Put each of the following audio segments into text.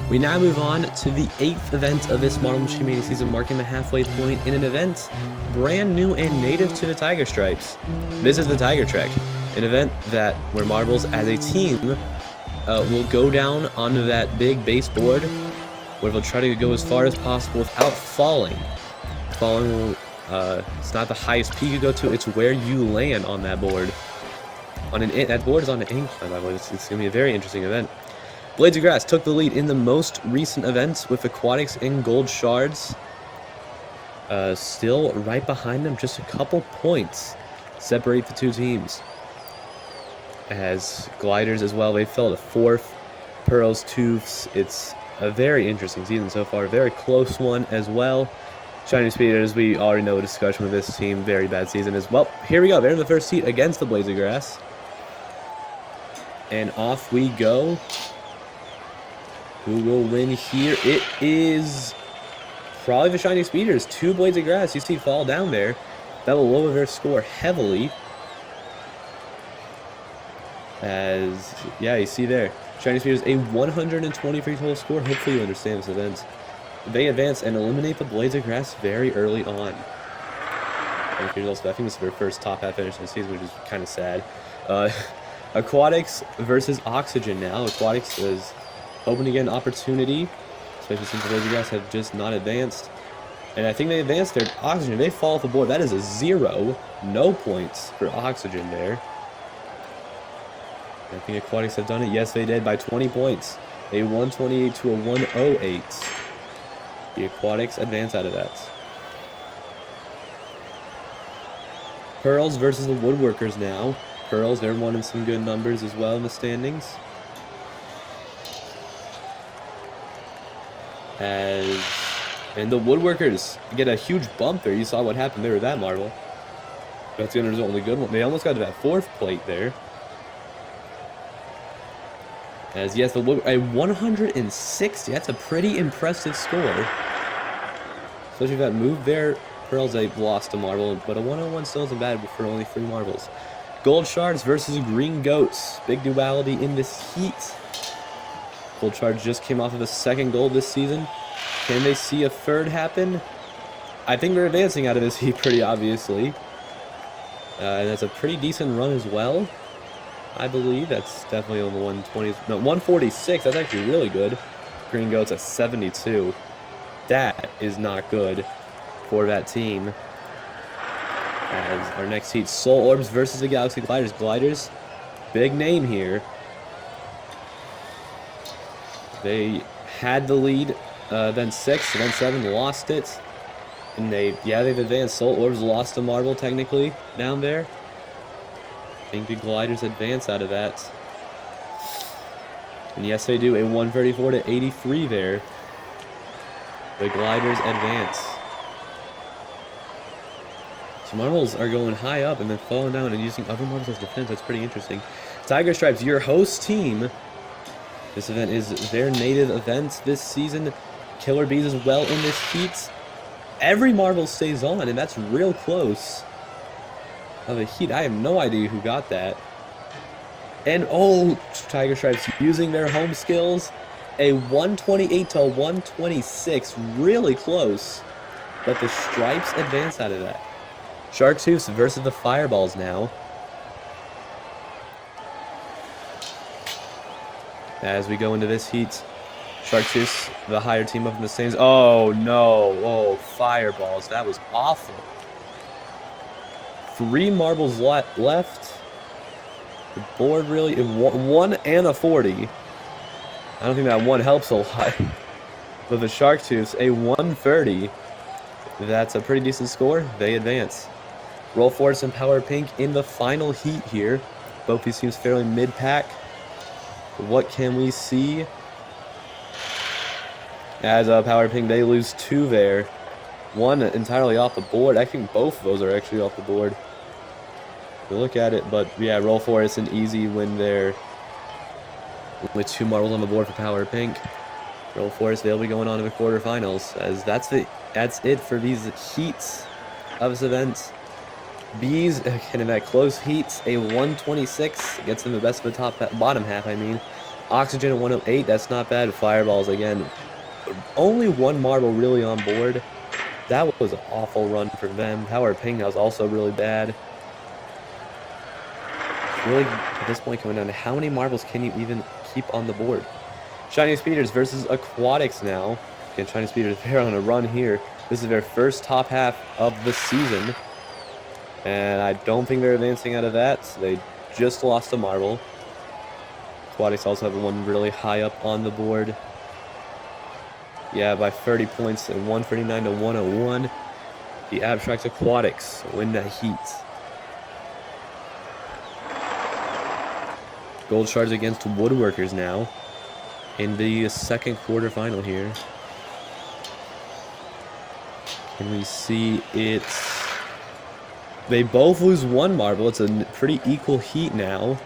We now move on to the 8th event of this Marble Machine Mania season, marking the halfway point in an event brand new and native to the Tiger Stripes. This is the Tiger Trek, an event where marbles as a team will go down onto that big base board, where they'll try to go as far as possible without falling. Falling will, it's not the highest peak you go to, it's where you land on that board. That board is on an incline, by the way. It's going to be a very interesting event. Blades of Grass took the lead in the most recent events with Aquatics and Gold Shards. Still right behind them, just a couple points separate the two teams. As Gliders as well, they fell to 4th. Pearls, Tooths, it's a very interesting season so far. Very close one as well. Shining Speeders, we already know the discussion with this team. Very bad season as well. Here we go. They're in the first heat against the Blades of Grass. And off we go. Who will win here? It is probably the Shining Speeders. 2 Blades of Grass. You see fall down there. That will lower their score heavily. As, yeah, you see there. Shining Speeders, a 123 total score. Hopefully you understand this event. They advance and eliminate the Blades of Grass very early on. I think this is their first top half finish in the season, which is kind of sad. Aquatics versus Oxygen now. Aquatics is hoping to get an opportunity, especially since the Blades of Grass have just not advanced. And I think they advanced their Oxygen. They fall off the board. That is a 0. No points for Oxygen there. I think Aquatics have done it. Yes, they did by 20 points. A 128 to a 108. The Aquatics advance out of that. Pearls versus the Woodworkers now. Pearls, they're wanting some good numbers as well in the standings. And the Woodworkers get a huge bump there. You saw what happened there with that marble. That's going to result in a good one. They almost got to that 4th plate there. As yes, a 160. That's a pretty impressive score. Especially if that move there. Pearls, they lost a marble, but a 101 still isn't bad for only 3 marbles. Gold Shards versus Green Goats. Big duality in this heat. Gold Shards just came off of a 2nd gold this season. Can they see a 3rd happen? I think they're advancing out of this heat pretty obviously. And that's a pretty decent run as well. I believe that's definitely on the 120s. No, 146. That's actually really good. Green Goats at 72. That is not good for that team. As our next heat, Soul Orbs versus the Galaxy Gliders. Gliders, big name here. They had the lead, then 6, then 7, lost it. And they've advanced. Soul Orbs lost a marble technically down there. I think the Gliders advance out of that. And yes, they do. A 134 to 83 there. The Gliders advance. So marbles are going high up and then falling down and using other marbles as defense. That's pretty interesting. Tiger Stripes, your host team. This event is their native event this season. Killer Bees as well in this heat. Every marble stays on, and that's real close. Of a heat. I have no idea who got that. And oh, Tiger Stripes using their home skills. A 128 to 126. Really close. But the Stripes advance out of that. Shark Tooths versus the Fireballs now. As we go into this heat. Shark Tooths, the higher team up in the stands. Oh no. Oh, Fireballs. That was awful. 3 marbles left. The board really, 1 and a 40. I don't think that 1 helps a lot. But the Shark Tooths, a 130. That's a pretty decent score. They advance. Roll Force and Power Pink in the final heat here. Both these teams fairly mid-pack. What can we see? As Power Pink, they lose 2 there. 1 entirely off the board. I think both of those are actually off the board. We look at it, but yeah, Roll Force an easy win there. With 2 marbles on the board for Power Pink. Roll Force, they'll be going on to the quarterfinals. As that's it for these heats of this event. Bees, in that close heat, a 126 gets them the best of the bottom half, Oxygen at 108, that's not bad. Fireballs again. Only one marble really on board. That was an awful run for them. Howard Ping, that was also really bad. Really, at this point, coming down to how many marbles can you even keep on the board? Shiny Speeders versus Aquatics now. Again, Shiny Speeders, they're on a run here. This is their first top half of the season. And I don't think they're advancing out of that. So they just lost a marble. Aquatics also have one really high up on the board. Yeah, by 30 points and 139 to 101. The Abstract Aquatics win that heat. Gold Shards against Woodworkers now in the second quarterfinal here. Can we see it? They both lose one marble. It's a pretty equal heat now.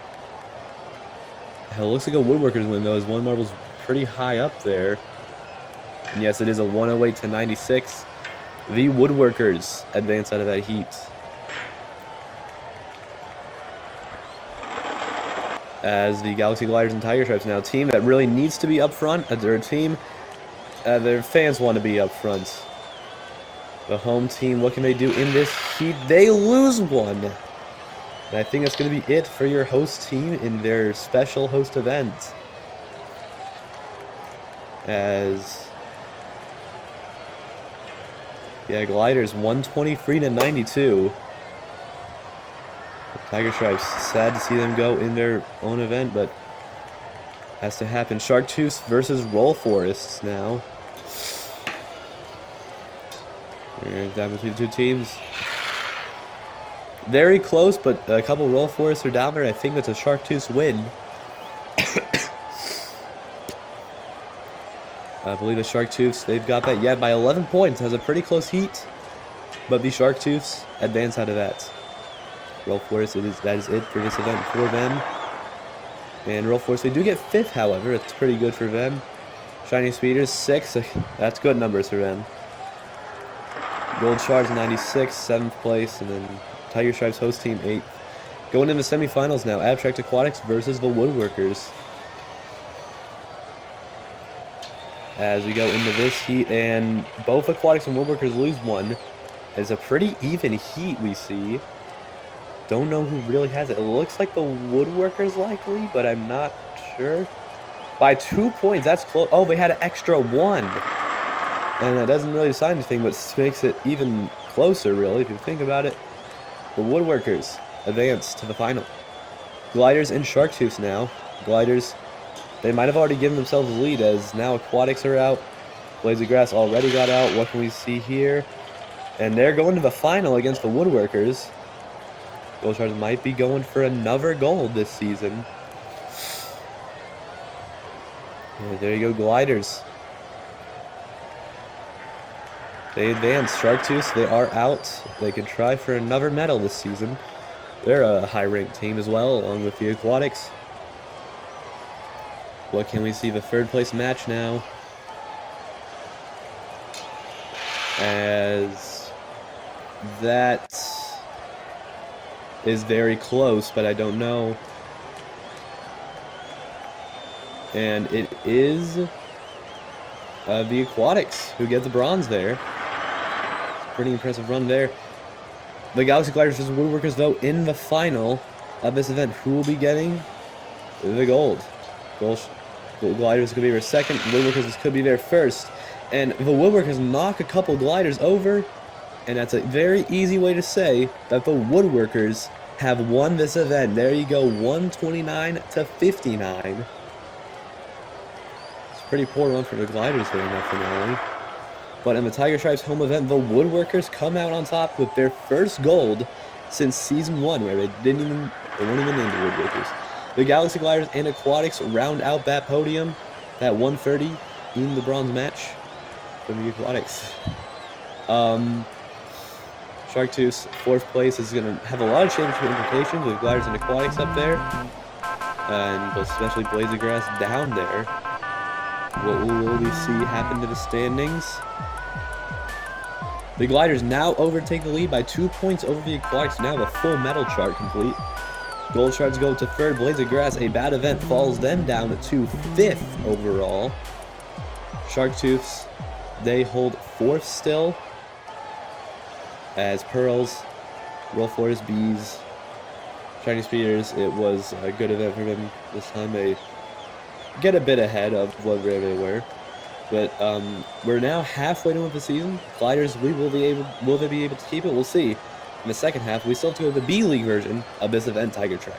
It looks like a Woodworkers win though, as one marble's pretty high up there. And yes, it is a 108 to 96. The Woodworkers advance out of that heat. As the Galaxy Gliders and Tiger Stripes now, a team that really needs to be up front. They're a team, their fans want to be up front. The home team, what can they do in this heat? They lose one. And I think that's going to be it for your host team in their special host event. As, yeah, Gliders 123 to 92. Tiger Stripes, sad to see them go in their own event, but has to happen. Chartreuse versus Roll Forests now. And that between the two teams. Very close, but a couple Roll Forests are down there. I think that's a Chartreuse win. I believe the Chartreuse, they've got that, yeah, by 11 points. Has a pretty close heat, but the Chartreuse advance out of that. Roll Force, that is it for this event for them. And Roll Force, they do get 5th, however. It's pretty good for them. Shiny Speeders, 6th. That's good numbers for them. Gold Shards, 96, 7th place. And then Tiger Stripes host team, 8th. Going into semifinals now. Abstract Aquatics versus the Woodworkers. As we go into this heat, and both Aquatics and Woodworkers lose one. It's a pretty even heat we see. Don't know who really has it. It looks like the Woodworkers likely, but I'm not sure. By 2 points, that's close. Oh, they had an extra 1. And that doesn't really decide anything, but makes it even closer, really, if you think about it. The Woodworkers advance to the final. Gliders and Chartreuse now. Gliders, they might have already given themselves a lead, as now Aquatics are out. Blades of Grass already got out. What can we see here? And they're going to the final against the Woodworkers. Gold Shards might be going for another gold this season. Yeah, there you go, Gliders. They advance. Chartreuse, they are out. They could try for another medal this season. They're a high-ranked team as well, along with the Aquatics. What can we see? The third place match now. As that is very close, but I don't know. And it is the Aquatics who get the bronze there. Pretty impressive run there. The Galaxy Gliders versus Woodworkers, though, in the final of this event. Who will be getting the gold? Gold Gliders could be their second. Woodworkers could be their first. And the Woodworkers knock a couple Gliders over. And that's a very easy way to say that the Woodworkers have won this event. There you go, 129 to 59. It's a pretty poor run for the Gliders there in that finale. But in the Tiger Stripes home event, the Woodworkers come out on top with their first gold since Season 1, where they weren't even named the Woodworkers. The Galaxy Gliders and Aquatics round out that podium, that 130 in the bronze match for the Aquatics. Chartreuse, 4th place, is going to have a lot of championship implications with Gliders and Aquatics up there. And especially Blades of Grass down there. What will we see happen to the standings? The Gliders now overtake the lead by 2 points over the Aquatics. Now the full medal chart complete. Gold Shards go to 3rd. Blades of Grass, a bad event, falls them down to 5th overall. Sharktooths, they hold 4th still. As Pearls, Roll Floors, Bees, Shiny Speeders, it was a good event for them this time. They get a bit ahead of where they were. But we're now halfway done with the season. Gliders, will they be able to keep it? We'll see. In the second half, we still have to go to the B League version of this event, Tiger Trek.